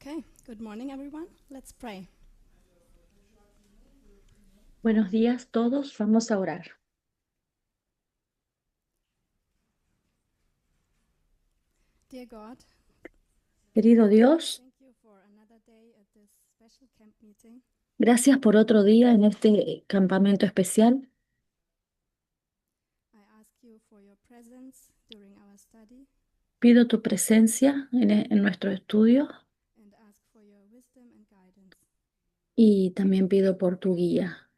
Okay, good morning, everyone. Let's pray. Buenos días todos, vamos a orar. Dear God, Querido Dios, thank you for another day at this special camp meeting. gracias por otro día en este campamento especial. I ask you for your presence during our study Pido tu presencia en nuestro estudio and ask for your wisdom and guidance. y también pido por tu guía.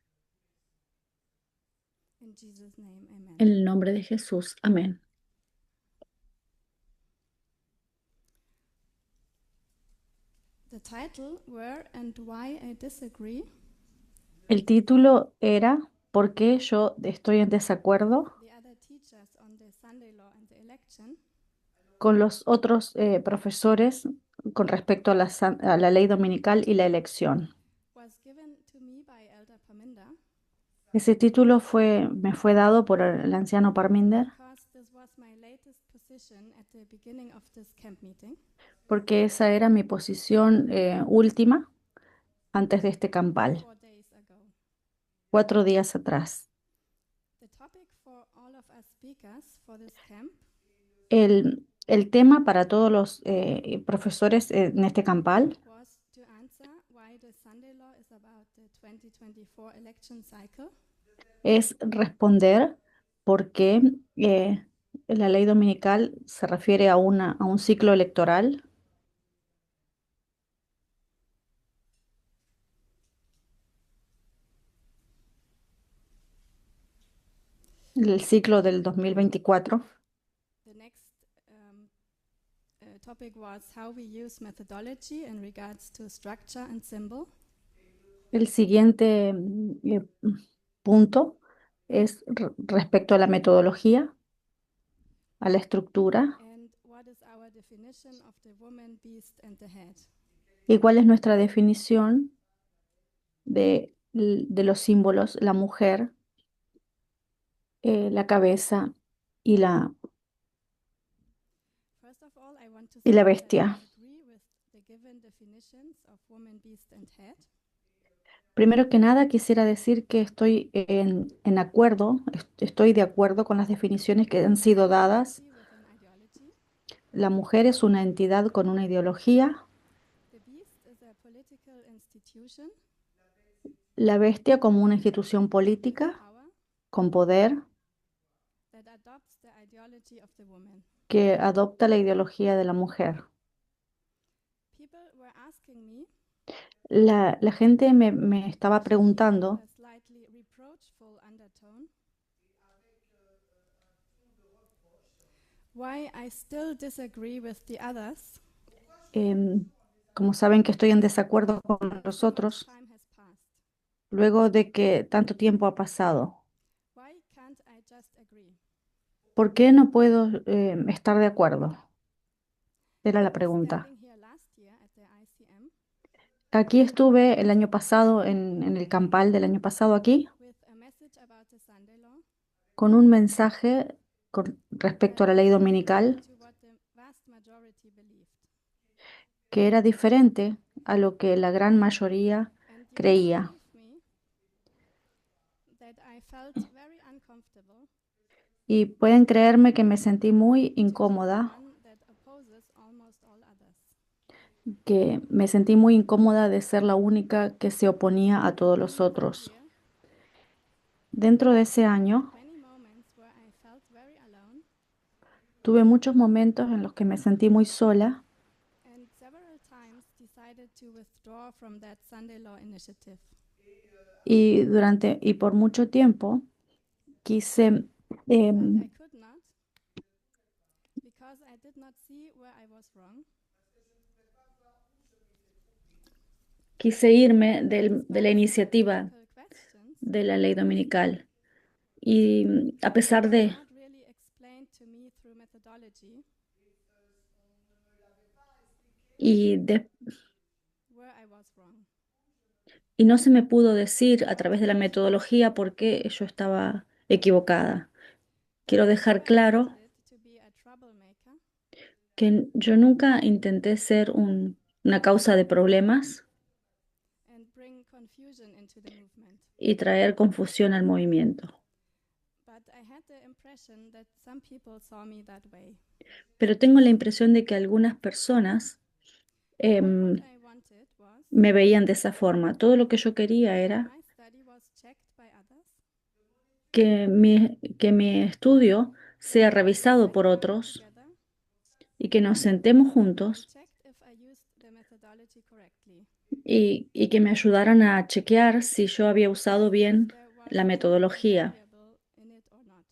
In Jesus' name, amen. En el nombre de Jesús, amén. The title, Where and Why I Disagree. El título era ¿Por qué yo estoy en desacuerdo The other teachers on the Sunday law and the election con los otros profesores con respecto a a la ley dominical y la elección? was given to me by Elder Paminda Ese título me fue dado por el anciano Parminder because this was my latest position at the beginning of this camp meeting. porque esa era mi posición última antes de este campal, 4 days ago. 4 días atrás. The topic for all of us speakers for this camp El tema para todos los profesores en este campal was to answer why the Sunday law is about the 2024 election cycle es responder por qué la ley dominical se refiere a a un ciclo electoral, el ciclo del 2024. The next topic was how we use methodology in regards to structure and symbol. El siguiente punto es respecto a la metodología, a la estructura, And what is our definition of the woman, beast, and the head? y cuál es nuestra definición de los símbolos, la mujer, la cabeza y First of all, I want to y la say that bestia. I agree with the given definitions of woman, beast, and head. Primero que nada, quisiera decir que estoy en acuerdo, estoy de acuerdo con las definiciones que han sido dadas. Entity with an ideology. La mujer es una entidad con una ideología, The beast is a political institution la bestia como una institución with política power con poder that adopts the ideology of the woman. que adopta la ideología de la mujer. People were asking me La gente me estaba with preguntando a slightly reproachful undertone why I still disagree with the others em, como saben que estoy en desacuerdo con when los so much otros, time has passed. luego de que tanto tiempo ha pasado. Why can't I just agree? ¿Por qué no puedo estar de acuerdo? Era I la was pregunta. standing here last year at the ICM Aquí estuve el año pasado, en el campal del año pasado aquí, with a message about the Sunday law con un mensaje con respecto that a la was ley different dominical to what the vast majority believed. que era diferente a lo que la gran mayoría And you can creía. believe me that I felt very uncomfortable Y pueden creerme que me sentí muy to be the incómoda, one that opposes almost all others. que me sentí muy incómoda de ser la única que se oponía a todos los During that otros. year, Dentro de ese I had año many moments where I felt very alone, tuve muchos momentos en los que me sentí muy sola and several times decided to withdraw from that Sunday law initiative. y por mucho tiempo quise, But em, I could not because I did not see where I was wrong, quise irme de la despite some iniciativa critical questions de la ley dominical. Y a that pesar was de, not really explained to me through methodology y de- where I was wrong. y no se me pudo decir a través de la metodología por qué yo estaba equivocada. Quiero I dejar never claro intended to be a troublemaker, que yo nunca intenté ser una causa de problemas and bring confusion into the movement. y traer confusión al movimiento. But I had the impression that some people saw me that way. Pero tengo la impresión de que algunas personas All em, what I wanted was me veían de esa forma. Todo lo que yo quería era my study was checked by others, que mi estudio sea revisado sat por down otros together, y que nos sentemos and juntos checked if I used the methodology correctly, y que me ayudaran a chequear si yo había usado if bien there was la anything metodología valuable in it or not.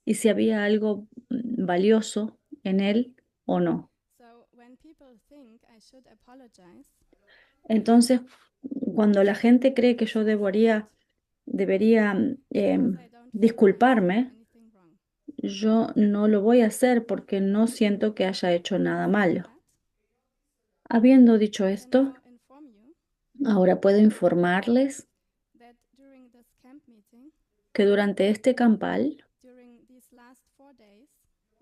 y si había algo valioso en él o no. So when people think I should apologize, Entonces, cuando la gente cree que yo debería because I don't feel I have done disculparme, anything wrong. yo no lo voy a hacer porque no siento que haya hecho nada malo. That Habiendo dicho I can esto, now inform you ahora puedo informarles that during this camp meeting, que durante este campal, during these last 4 days,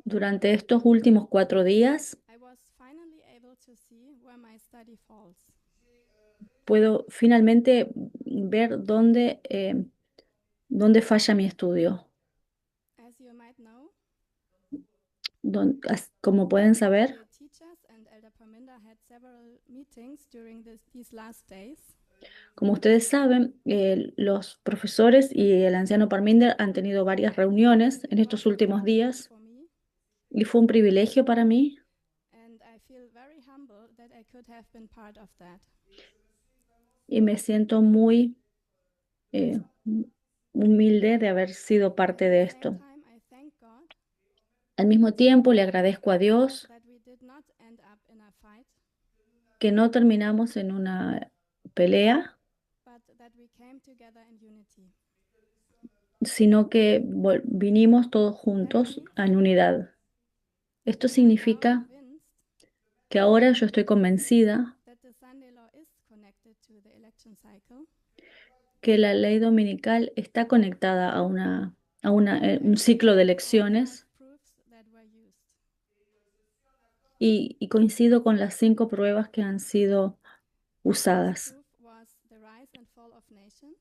durante estos últimos 4 días, I was finally able to see where my study falls. puedo finalmente ver dónde falla mi estudio. As you might know, Como pueden saber, the teachers and Elder Parminder had several meetings during these last days, como ustedes saben, los profesores y el anciano Parminder han tenido varias reuniones en it was estos a últimos privilege días for me, y fue un privilegio para mí and I feel very humble that I could have been part of that. y me siento muy eh, humilde de haber sido parte At de the same esto. time, I thank God Al mismo tiempo, le agradezco a Dios that we did not end up in a fight, que no terminamos en una pelea, but that we came together in unity. sino que vinimos todos That juntos means en unidad. Esto I'm now significa convinced que ahora yo estoy convencida that the Sunday law is connected to the election cycle, que la ley dominical está conectada a un and ciclo de agree with all 5 elecciones proofs that were used. y coincido con las 5 pruebas que han sido The first usadas. proof was the rise and fall of nations.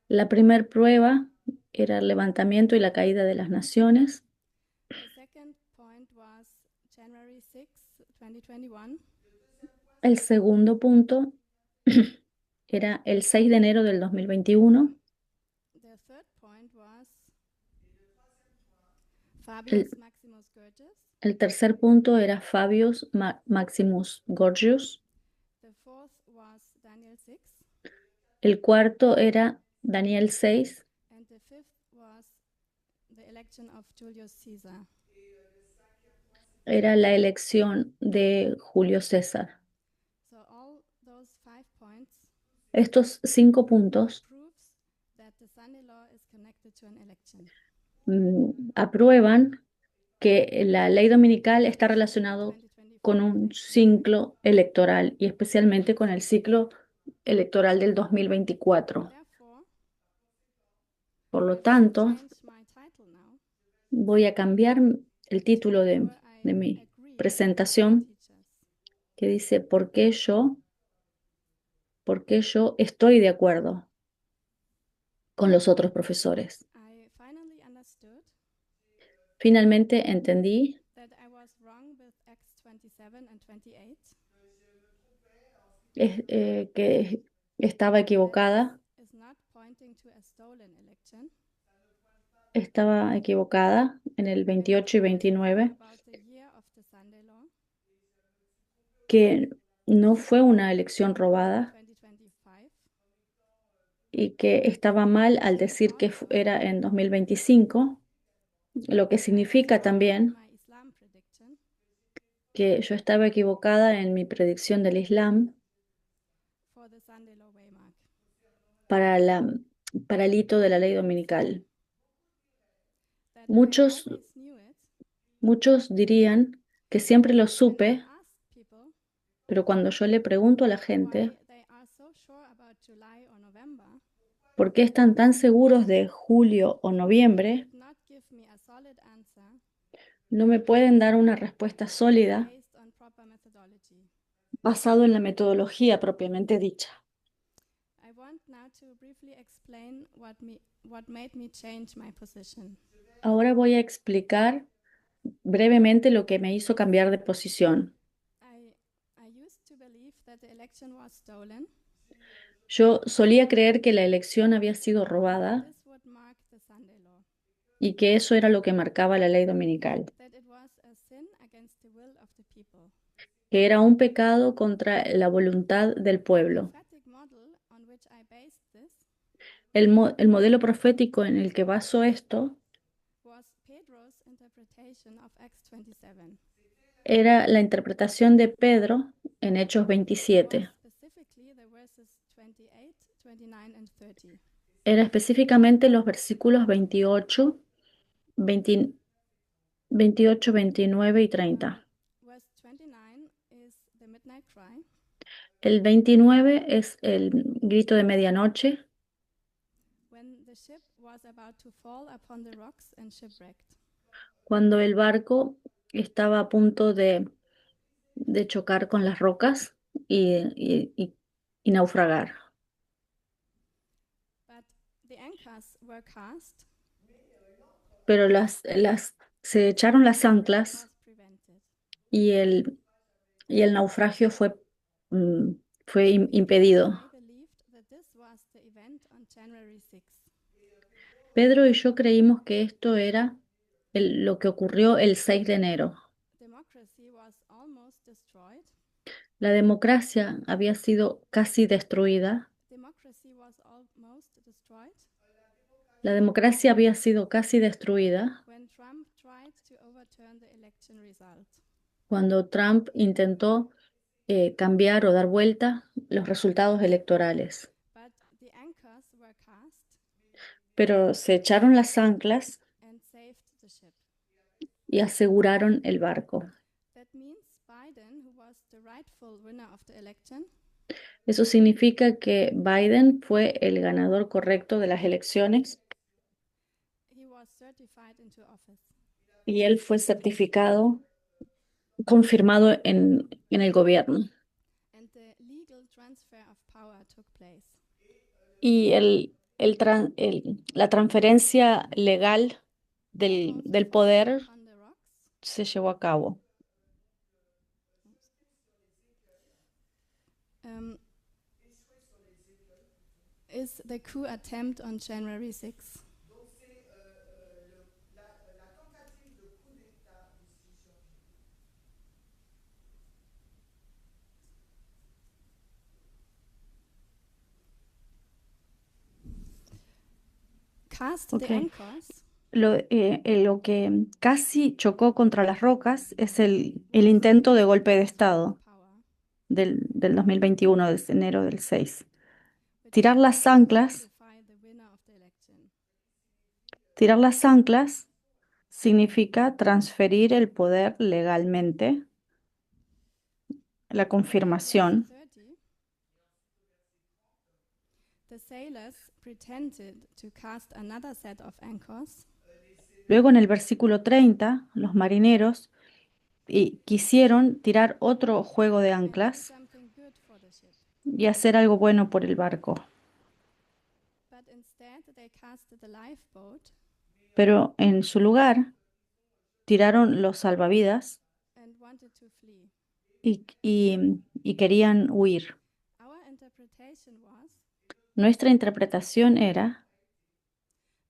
La primera prueba era el levantamiento y la caída de las naciones. The second point was January 6, 2021. El segundo punto era el 6 de enero del 2021. The third point was El, Fabius Maximus Gorgias. el tercer punto era Fabius Maximus Gorgius. The fourth was Daniel 6. El cuarto era Daniel 6. And the fifth was the election of Julius Caesar. Era la elección de Julio César. So all those 5 points Estos 5 puntos proves that the Sunday law is connected to an election. aprueban que la ley dominical está relacionado con un ciclo electoral y especialmente con el ciclo electoral del 2024. Therefore, Por lo I will tanto, change my title now. voy a cambiar el título de Where I mi agree with the presentación teachers. que dice ¿por qué yo estoy de acuerdo con los otros profesores? I finally understood Finalmente entendí that I was wrong with Acts 27 and 28. que estaba equivocada. That this is not pointing to a stolen election. Estaba equivocada en el 28 y 29, About the year of the Sunday law, que no fue una elección robada 2025. y que estaba mal al decir que era en 2025, lo que significa también My Islam prediction que yo estaba equivocada en mi predicción del Islam for the Sunday law waymark. para el hito de la ley dominical. That Muchos, I always knew it, muchos dirían que siempre lo when I supe, asked people pero cuando yo le pregunto a la gente why they are so sure about July or November, por qué están tan seguros de julio o they noviembre, could not give me a solid answer no me pueden dar una respuesta sólida based on proper methodology. basado en la metodología propiamente dicha. I want now to briefly explain what made me change my position. Ahora voy a explicar brevemente lo que me hizo cambiar de posición. I used to believe that the election was stolen. Yo solía creer que la elección había sido robada This would mark the Sunday law. y que eso era lo que marcaba la ley dominical, That it was a sin against the will of the people. que era un pecado contra la voluntad del The pueblo. prophetic model on which I based this El modelo profético en el que baso esto was Pedro's interpretation of Acts 27. era la interpretación de Pedro en Hechos It was 27. specifically the verses 28, 29, and 30. Era específicamente los versículos 28, 20 28, 29 y 30. Verse 29 is the midnight cry. El 29 es el grito de medianoche, When the ship was about to fall upon the rocks and shipwrecked. cuando el barco estaba a punto de chocar con las rocas y naufragar. But the anchors were cast, Pero se echaron las anclas was prevented. y el naufragio fue impedido. I believed that this was the event on January 6th. Pedro y yo creímos que esto era lo que ocurrió el 6 de enero. Democracy was almost destroyed. La democracia había sido casi destruida. Democracy was almost destroyed La democracia había sido casi destruida when Trump tried to overturn the election result. cuando Trump intentó cambiar o dar vuelta los resultados electorales. But the anchors were cast Pero se echaron las anclas and saved the ship. y aseguraron el barco. That means Biden, who was the rightful winner of the election, Eso significa que Biden fue el ganador correcto de las elecciones he was certified into office. y él fue certificado, confirmado en el gobierno. And the legal transfer of power took place. Y la transferencia legal del poder On the rocks, se llevó a cabo. is the coup attempt on January 6th. Cast Ok. the anchors Lo que casi chocó contra las rocas es el intento de golpe de Estado power, del 2021, de enero del 6. which Tirar was las to anclas, certify the winner of the election. tirar las anclas significa transferir el poder legalmente, la Verse confirmación. 30, the sailors pretended to cast another set of anchors Luego en el versículo 30, los marineros quisieron tirar otro juego de and do anclas something good for the ship. y hacer algo bueno por el barco. But instead, they cast the lifeboat Pero en su lugar tiraron los salvavidas and wanted to flee. y querían huir. Our interpretation was Nuestra interpretación era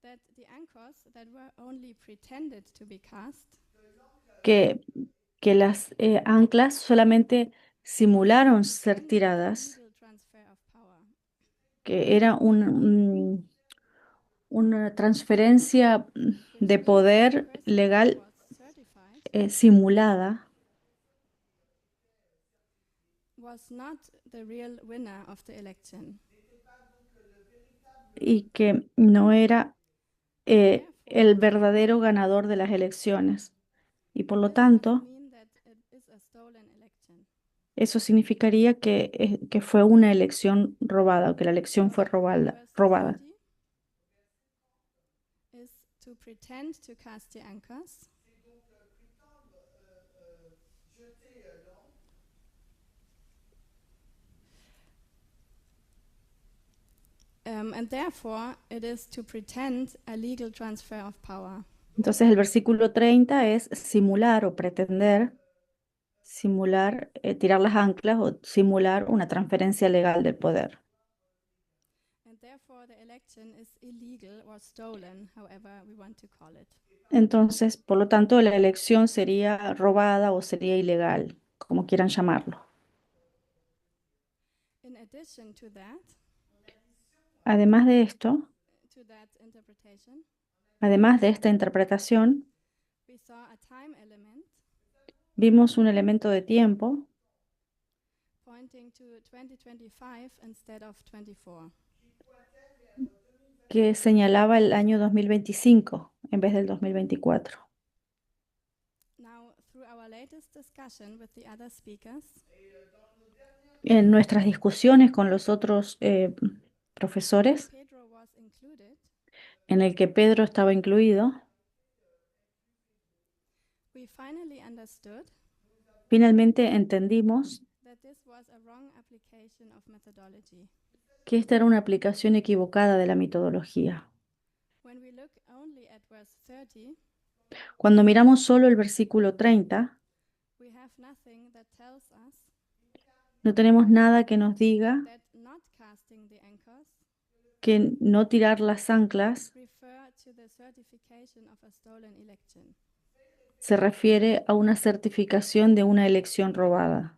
that the anchors that were only pretended to be cast que, que las anclas solamente simularon ser tiradas, legal transfer of power. que era una transferencia Which de means poder the person who legal was certified simulada was not the real winner of the election. y que no era el Therefore, verdadero ganador de las elecciones. Y por lo this must tanto, mean that it is a stolen election. eso significaría que fue una elección robada o que la elección fue robada. Verse 30 is to pretend to cast the anchors And therefore, it is to pretend a legal transfer of power. Entonces el versículo 30 es simular o pretender, simular, tirar las anclas o simular una transferencia legal del poder. And therefore, the election is illegal or stolen, however we want to call it. Entonces, por lo tanto, la elección sería robada o sería ilegal, como quieran llamarlo. In addition Además de esto, to that interpretation, además de esta interpretación, we saw a time element vimos un elemento de tiempo pointing to 2025 instead of 24. que señalaba el año 2025 en vez del 2024. Now, through our latest discussion with the other speakers, En nuestras discusiones con los otros profesores, Pedro was included, en el que Pedro estaba incluido, we finally understood finalmente entendimos that this was a wrong application of methodology. que esta era una aplicación equivocada de la metodología. When we look only at verse 30, Cuando miramos solo el versículo 30, we have nothing that tells us no tenemos nada que nos diga that not casting the anchors que no tirar las anclas refer to the certification of a stolen election. se refiere a una certificación de una elección robada.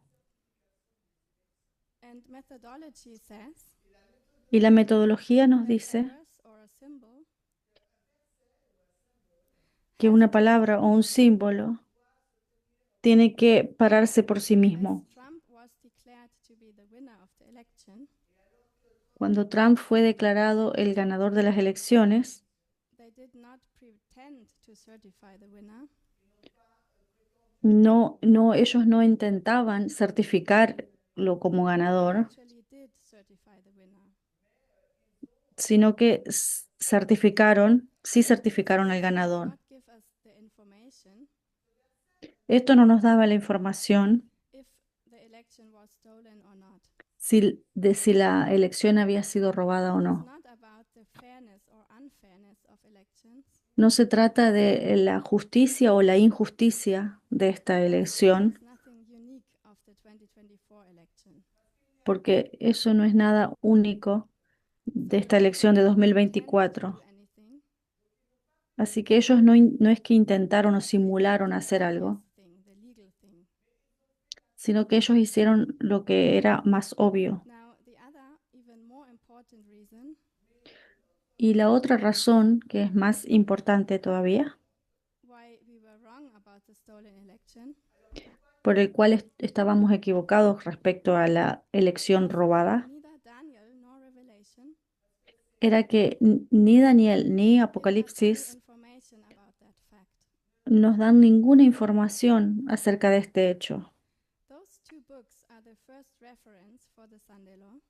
And methodology says Y la metodología nos that dice a verse or a symbol que has una to palabra o stand un on its own. símbolo tiene que pararse por sí As mismo. Trump was declared to be the winner of the election, Cuando Trump fue declarado el ganador de las elecciones, they did not pretend to certify the winner. ellos no intentaban certificarlo como They ganador, actually did certify the winner. sino que sí certificaron al This did ganador. not give us the information Esto no nos daba la información if the election was stolen or not. de si la elección había sido robada o It's no. not about the fairness or unfairness of elections. No se trata de la justicia o la injusticia de esta elección, There's nothing unique of the 2024 election. porque eso no es nada único de esta elección de They didn't pretend to 2024. do anything. Así que ellos no es que intentaron o simularon hacer algo, The legal thing. sino que ellos hicieron lo que era más obvio. Now, the other, even more important reason Y la otra razón, que es más importante todavía, why we were wrong about the stolen election por el cual estábamos equivocados respecto a la elección robada, neither Daniel nor Revelation era que ni Daniel ni give us any Apocalipsis information about that fact. nos dan ninguna información acerca de este hecho. Those two books are the first reference for the Sunday law,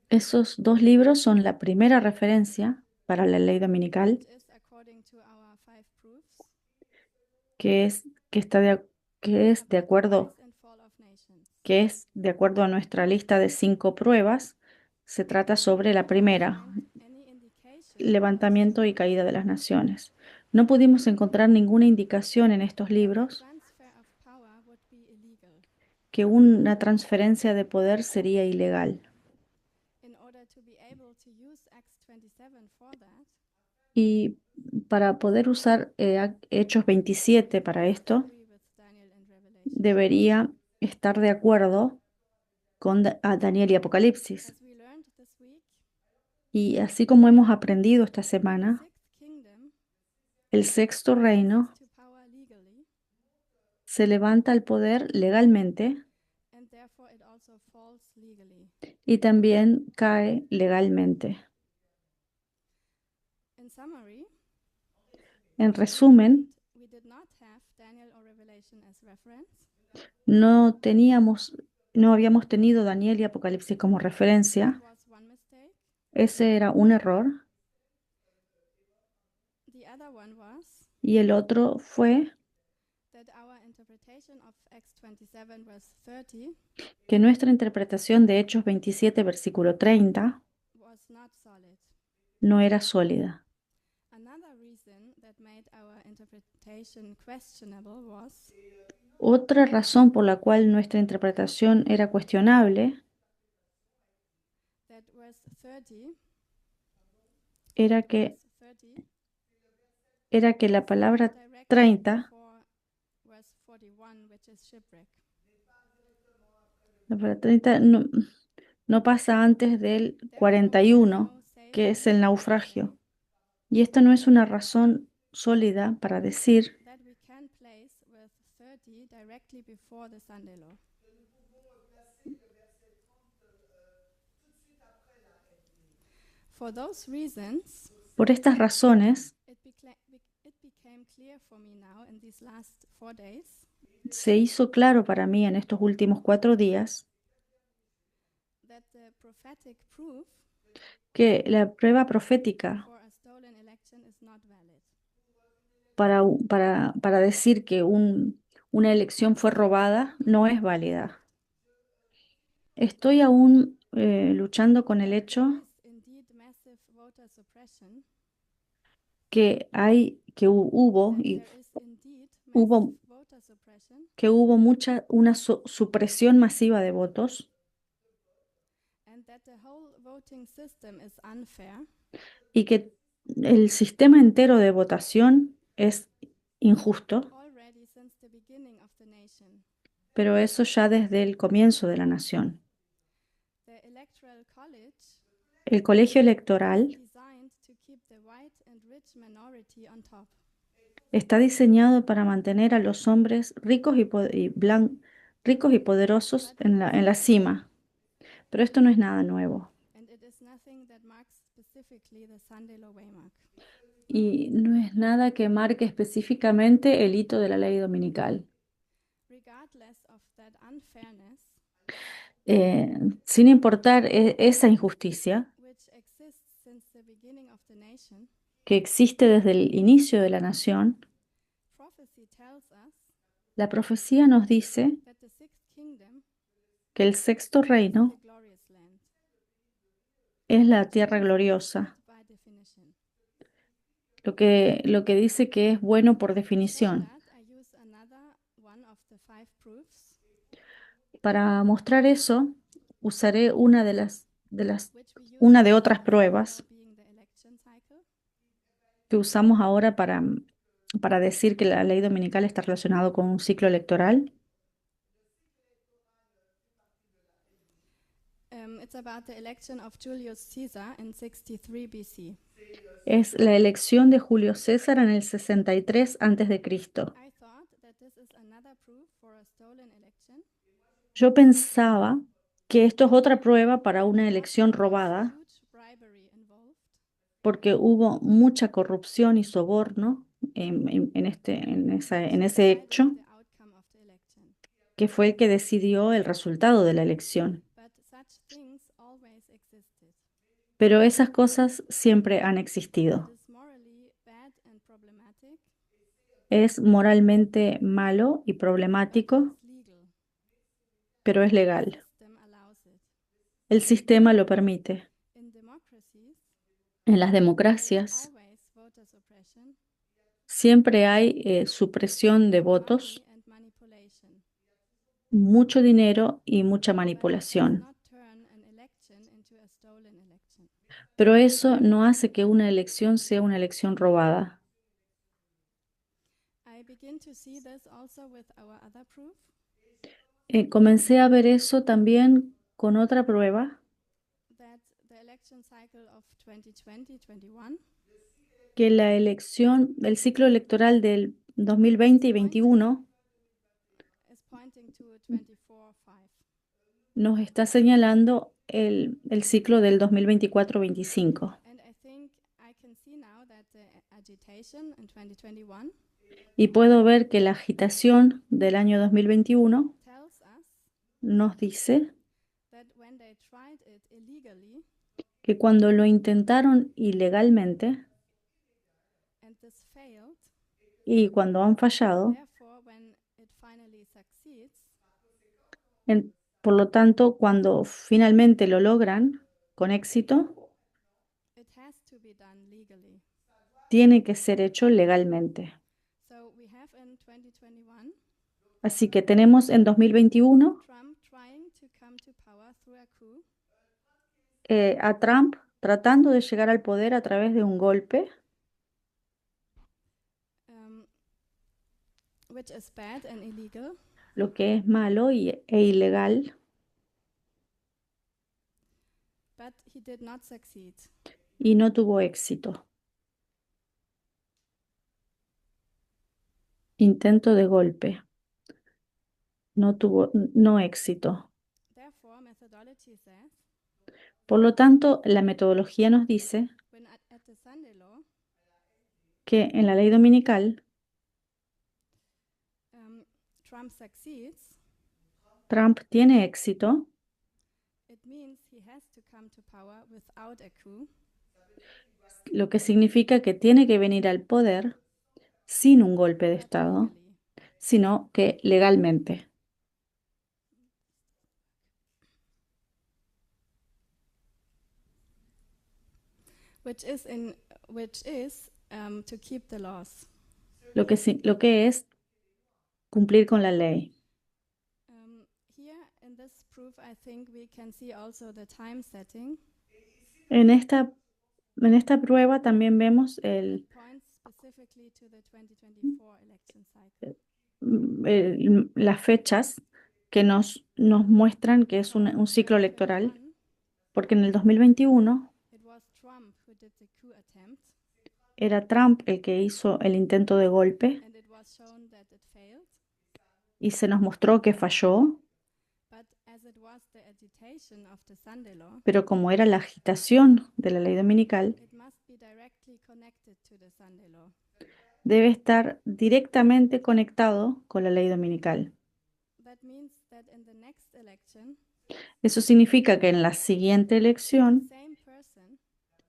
Esos dos libros son la primera referencia para la ley dominical, which is according to our 5 proofs que es, que está de, que es de about the acuerdo, rise and fall of nations. que es de acuerdo a nuestra lista de 5 pruebas. Se trata sobre la primera, Find any indication levantamiento y caída de las naciones. No pudimos encontrar ninguna indicación en estos that the libros transfer of power would be illegal. que una transferencia de poder sería ilegal. In order to be able to use Acts 27 for that, Y para poder usar Hechos 27 para esto, agree with Daniel and Revelation. debería estar de acuerdo con Daniel y Apocalipsis. As we learned this week, Y así como hemos aprendido esta the semana, sixth kingdom el sexto reino rises to power legally, se levanta al poder legalmente and therefore it also falls legally. y también cae legalmente. In summary, En resumen, we did not have Daniel or Revelation as reference, no habíamos tenido Daniel y Apocalipsis como referencia. that was one mistake. Ese era un error. The other one was Y el otro fue that our interpretation of Acts 27 verse 30 que nuestra interpretación de Hechos 27, versículo 30, was not solid. no era sólida. Another reason that made our interpretation questionable was Otra razón por la cual nuestra interpretación era cuestionable that verse 30, era que, verse 30 era que la is not palabra directly 30, before verse 41, which is shipwreck. la palabra 30 no pasa antes del Therefore, there is 41, no safe que es el reason to naufragio. say Y esto no es una razón sólida para decir that we can place verse 30 directly before the Sunday law. For those reasons, por estas razones. it became clear for me now in these last 4 days Se hizo claro para mí en estos últimos 4 días that the prophetic proof que la prueba profética for a stolen election is not valid. para decir que una elección fue robada no es válida. Estoy aún luchando con el There hecho is indeed massive voter suppression, que hubo that y there is indeed hubo massive voter suppression, que hubo una supresión masiva de votos and that the whole voting system is unfair, y que el sistema entero de votación es injusto, already since the beginning of the nation. pero eso ya desde el comienzo de la nación. The Electoral College El colegio is electoral designed to keep the white and rich minority on top. está diseñado para mantener a los hombres ricos y poderosos But en la cima, pero esto no es nada nuevo and it is nothing that marks specifically the Sunday law waymark. y no es nada que marque específicamente el hito de la ley dominical. Regardless of that unfairness, Sin importar esa injusticia which exists since the beginning of the nation, que existe desde el inicio de la nación, prophecy tells us la profecía nos dice that the sixth kingdom que el sexto is the reino glorious land, es la which tierra means gloriosa, good by definition. lo que dice que es bueno por To show definición. that, I use another one of the 5 proofs, Para mostrar eso, usaré which we use una de now otras for the Sunday law pruebas being the election cycle. que usamos ahora para decir que la ley dominical está relacionada con un ciclo electoral. It's about the election of Julius Caesar in 63 BC. Es la elección de Julio César en el 63 antes de Cristo. I thought that this is another proof for a stolen election. Yo pensaba que esto es otra prueba para una because elección there was robada, huge bribery involved, porque hubo mucha corrupción y soborno which en ese decided hecho, the outcome of the election. que fue el que decidió el resultado de la elección. But such things always existed. Pero esas cosas siempre han It existido. is morally bad and problematic, Es moralmente malo y but it problemático, is legal. pero es The legal. system allows it. El sistema lo permite. In democracies, En las there is democracias always voter suppression, siempre hay supresión de votos, money and manipulation. mucho dinero y mucha But it does manipulación. not turn an election into a stolen election. Pero eso no hace que una elección sea una elección robada. I begin to see this also with our other proof, Comencé a ver eso también con otra prueba, that the election cycle of 2020-21 que la elección, el ciclo electoral del 2020 y 21 is pointing to 24-5. nos está señalando el ciclo del 2024-25. And I think I can see now that the agitation in 2021 Y puedo ver que la agitación del año 2021 tells us nos dice that when they tried it illegally que cuando lo intentaron ilegalmente and this failed, y cuando han fallado, therefore when it finally succeeds, por lo tanto, cuando finalmente lo logran con éxito, it has to be be done legally. tiene que ser hecho legalmente. So we have in 2021 Así que tenemos en 2021 Trump trying to come to power through a coup, a Trump tratando de llegar al poder a través de un golpe, um, which is bad and illegal. lo que es malo e ilegal, But he did not succeed. y no tuvo éxito. Intento de golpe, no éxito. Therefore, methodology says Por lo tanto, la metodología nos dice when at the Sunday law, que en la ley dominical, Trump succeeds, Trump tiene éxito, it means he has to come to power without a coup, lo que significa que tiene que venir al poder sin un golpe de but Estado, legally. sino que legalmente. Which is to keep the laws. Lo que es cumplir con la ley. Here in this proof, I think we can see also the time setting. En esta prueba también vemos Points specifically to the 2024 election cycle. las fechas que nos muestran que es un ciclo electoral, 2021, porque en el 2021 it was Trump who did the coup attempt, era Trump el que hizo el intento de golpe and it was shown that it failed. y se nos mostró que falló, But as it was the agitation of the Sunday law, pero como era la agitación de la ley dominical, it must be directly connected to the Sunday law. debe estar directamente conectado con la ley dominical. That means that in the next election, Eso significa que en la siguiente the elección, same person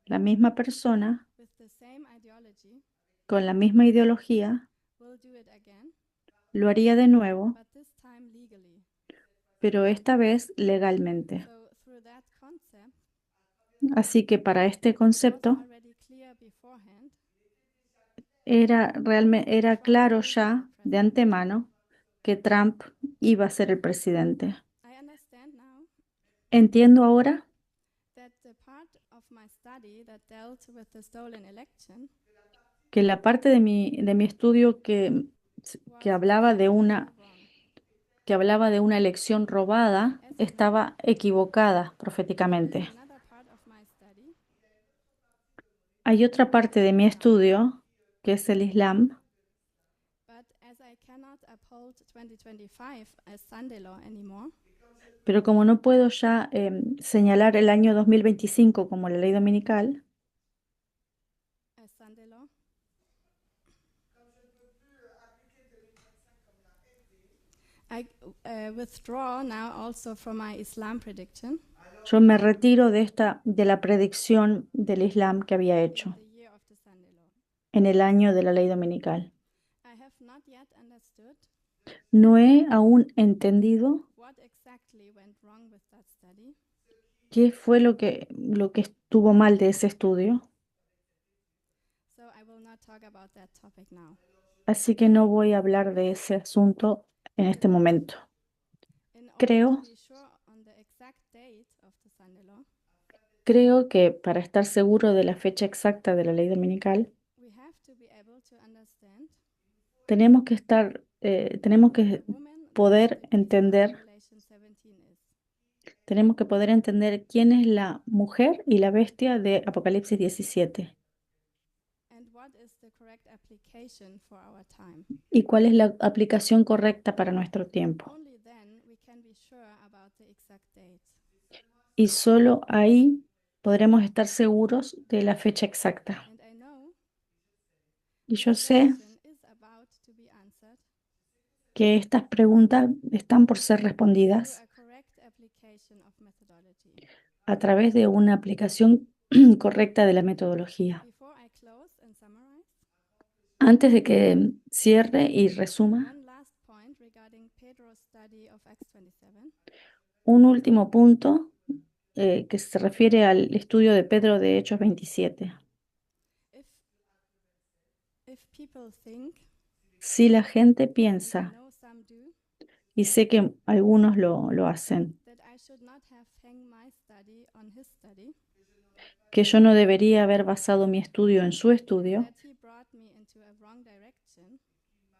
la misma persona with the same ideology con la misma ideología will do it again, lo haría de nuevo, but this time legally. pero esta vez legalmente. So through that concept, Así que para este it was concepto already clear beforehand era claro ya de president. antemano que Trump iba a ser el presidente. I understand now Entiendo ahora that the part of my study that dealt with the stolen election que la parte de mi estudio que was hablaba de wrong. que hablaba de una elección robada estaba equivocada proféticamente. There's another part of my study Hay otra parte de mi estudio que es el Islam, but as I cannot uphold 2025 as Sunday law anymore, pero como no puedo ya señalar el año 2025 como la ley dominical, as Sunday law, I withdraw now also from my Islam prediction yo me retiro de la predicción del Islam que había hecho in the year of the Sunday law. en el año de la ley dominical. I have not yet understood No he aún entendido what exactly went wrong with that study, qué fue lo que estuvo mal de ese estudio, so I will not talk about that topic now. así que no voy a hablar de ese asunto en este momento. In order Creo to be sure on the exact date of the Sunday law, Creo que para estar seguro de la fecha exacta de la ley dominical, we have to be able to understand tenemos que the woman that poder the beast of entender, Revelation 17 is, tenemos que poder entender quién es la mujer y la bestia de Apocalipsis 17 and what is the correct application for our time. y cuál es la aplicación correcta para nuestro tiempo. Only then we can be sure about the exact date. Y solo ahí podremos estar seguros de la fecha exacta. And I know Y this yo sé question is about to be answered que estas preguntas están por ser through respondidas a correct application of methodology. a través de una aplicación correcta de la metodología. Before I close and summarize, Antes de que cierre y resuma, one last point regarding Pedro's study of Acts 27. un último punto que se refiere al estudio de Pedro de Hechos 27. people think, Si la gente and I piensa, know some do, y sé que algunos lo hacen, that I should not have hang my study on his study, que yo no debería haber basado mi estudio en su estudio that he brought me into a wrong direction,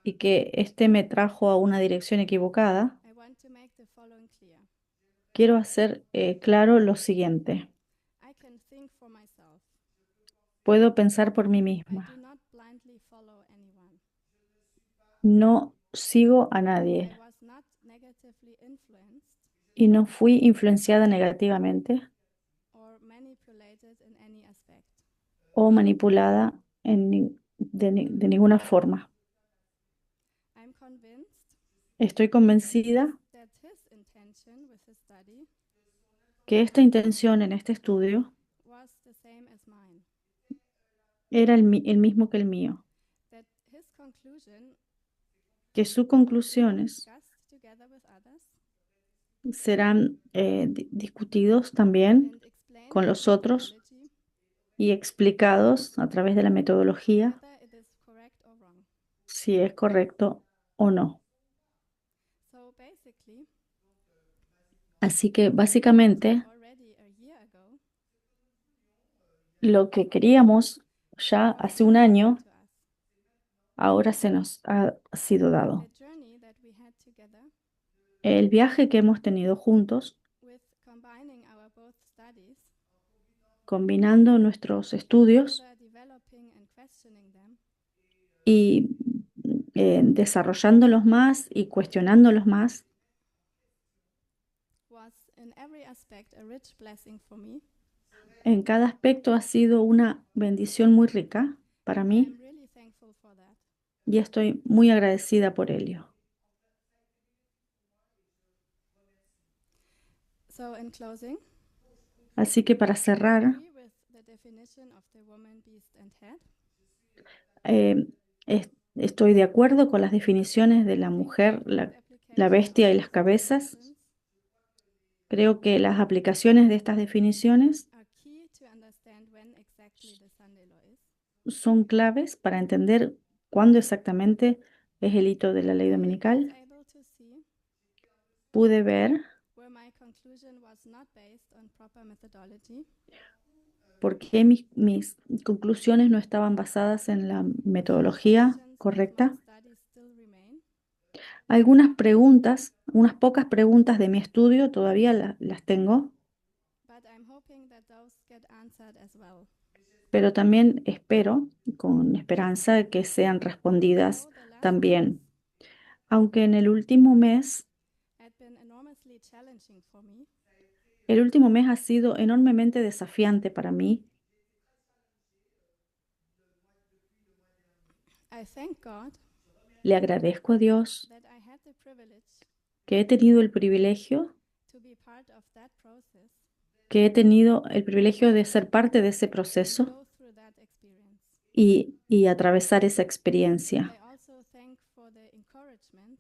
y que este me trajo a una dirección equivocada, I want to make the following clear. quiero hacer claro lo siguiente. I can think for myself. Puedo pensar por mí I do misma. not blindly follow anyone. No sigo a I nadie was not negatively influenced y no fui influenciada negativamente or manipulated in any aspect. o manipulada de ninguna forma. I'm convinced Estoy convencida that his intention with his study que esta intención en este estudio was the same as mine, era el mismo que el mío, that his conclusion que sus will be conclusiones discussed together with others serán discutidos también and explained con by los otros methodology, y explicados a través de la metodología whether it is correct or wrong. si es correcto o no. So basically, Así que what we básicamente wanted already a year ago lo que queríamos ya was hace un now given año to us. ahora se nos ha sido dado. The journey that we had together El viaje que hemos tenido juntos, with combining our both studies, combinando nuestros estudios further developing and questioning them, y desarrollándolos más y cuestionándolos más, was in every aspect a rich blessing for me. en cada aspecto ha sido una bendición muy rica para And mí I'm really thankful for that. y estoy muy agradecida por ello. So in closing, Así que para I cerrar, agree with the definition of the woman, beast, and head. eh, estoy de acuerdo con las definiciones de la I think mujer, the good la application of bestia y las these cabezas. definitions Creo que las aplicaciones de estas definiciones are key to understand when exactly the Sunday law is. son claves para entender cuándo exactamente es el hito de la ley I was dominical. able to see Pude ver where my conclusion was not based on proper methodology, por qué mis conclusiones no estaban basadas en la metodología questions of my correcta. study still remain, Algunas preguntas, unas pocas preguntas de mi estudio todavía las tengo, but I'm hoping that those get answered as well. pero también espero, con esperanza, que sean respondidas So the last también. months Aunque en el último mes, had been enormously challenging for me, el último mes ha sido enormemente desafiante para mí. I thank God Le agradezco a Dios that I had the privilege que he tenido el privilegio, to be part of that process que he tenido el privilegio de ser parte de ese and proceso go through that experience. y atravesar esa experiencia. I also thank for the encouragement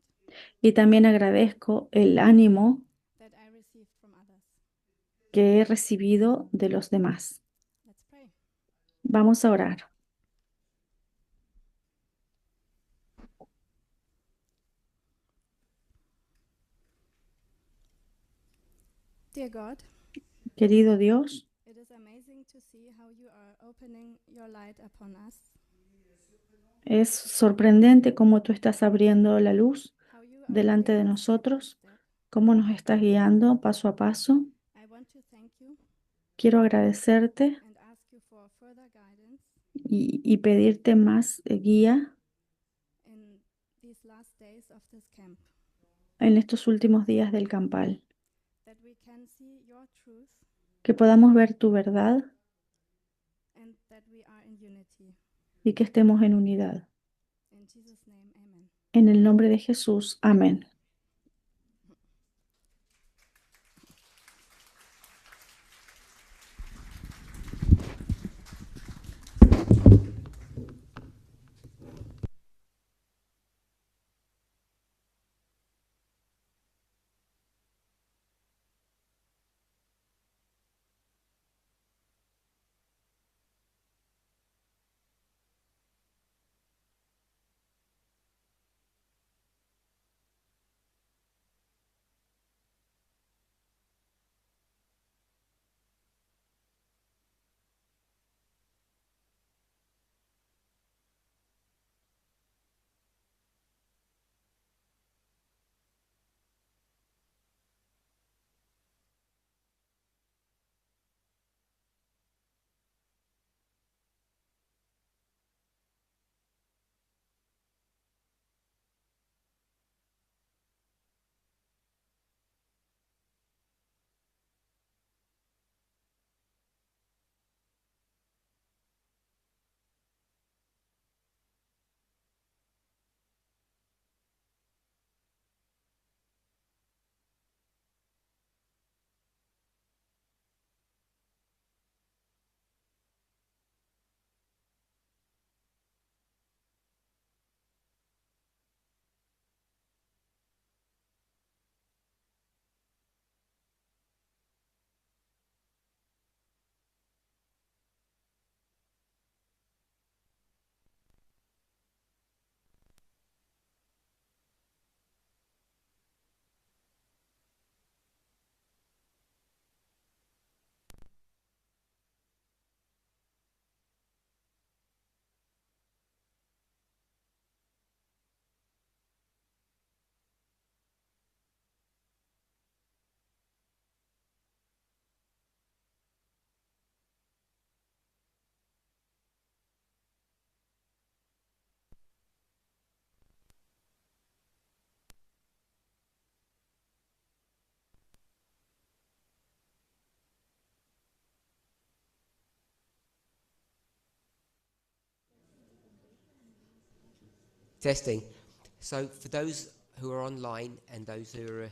Y también agradezco el ánimo that I received from others. que he recibido de los demás. Let's pray. Vamos a orar. Dear God, Querido Dios, it is amazing to see how you are opening your light upon us, es sorprendente cómo tú estás abriendo la luz how you are delante leading de us step by nosotros, step. cómo nos estás guiando paso a paso. I want to thank you Quiero agradecerte and ask you for further guidance y pedirte más guía in these last days of this camp, en estos últimos días del campal, that we can see your truth que podamos ver tu verdad and that we are in unity. y que estemos en unidad. In Jesus' name, amen. En el nombre de Jesús, amén. Testing. So for those who are online and those who are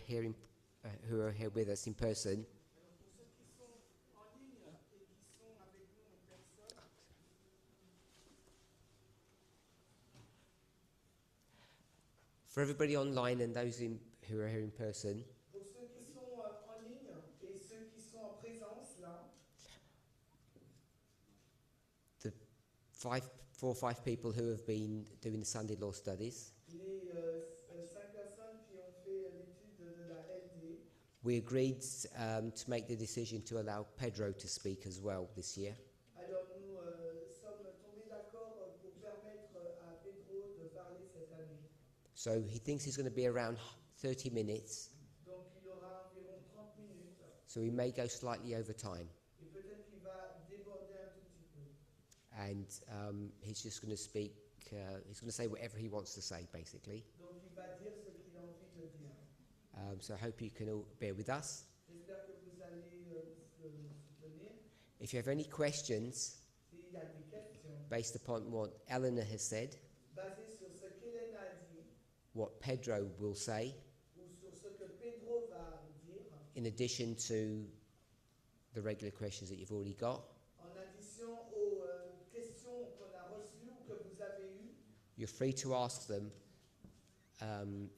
here with us in person, for everybody online and those who are here in person, Pour ceux qui sont en ligne et ceux qui sont en présence là, the 4 or 5 people who have been doing the Sunday law studies, les 5 personnes qui ont fait l'étude de la LD, we agreed to make the decision to allow Pedro to speak as well this year. alors nous sommes tombés d'accord pour permettre à Pedro de parler cette année. So he thinks he's going to be around 30 minutes, Donc il aura environ 30 minutes so he may go slightly over time. et peut-être qu'il va déborder un tout petit peu. And he's just going to speak, he's going to say whatever he wants to say, basically. Donc il va dire ce qu'il a envie de dire. So I hope you can all bear with us. J'espère que vous allez soutenir. If you have any questions S'il y a des questions based upon what Eleanor has said, basées sur ce qu'Hélène a dit what Pedro will say, ou sur ce que Pedro va dire, in addition to the regular questions that you've already got, en addition aux questions qu'on a reçues ou que vous avez eues, you're free to ask them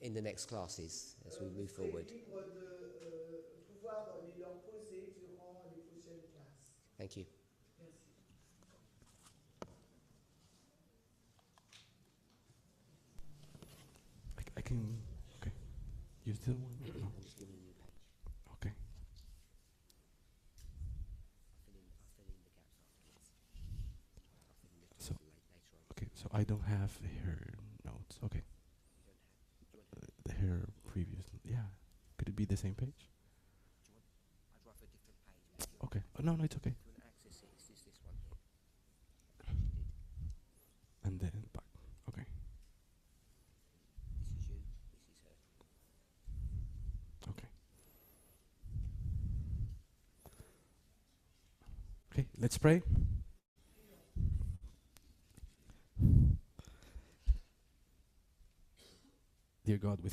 in the next classes as we move vous serez forward. libre de pouvoir les leur poser durant les prochaines classes. Thank you. Merci. I can. Okay. You still want? No. Okay. So, okay. So I don't have her notes. Okay. Her previous. Yeah. Could it be the same page? Okay. Oh, no, it's okay. And then back. Okay. Okay. Okay, let's pray. Dear God, we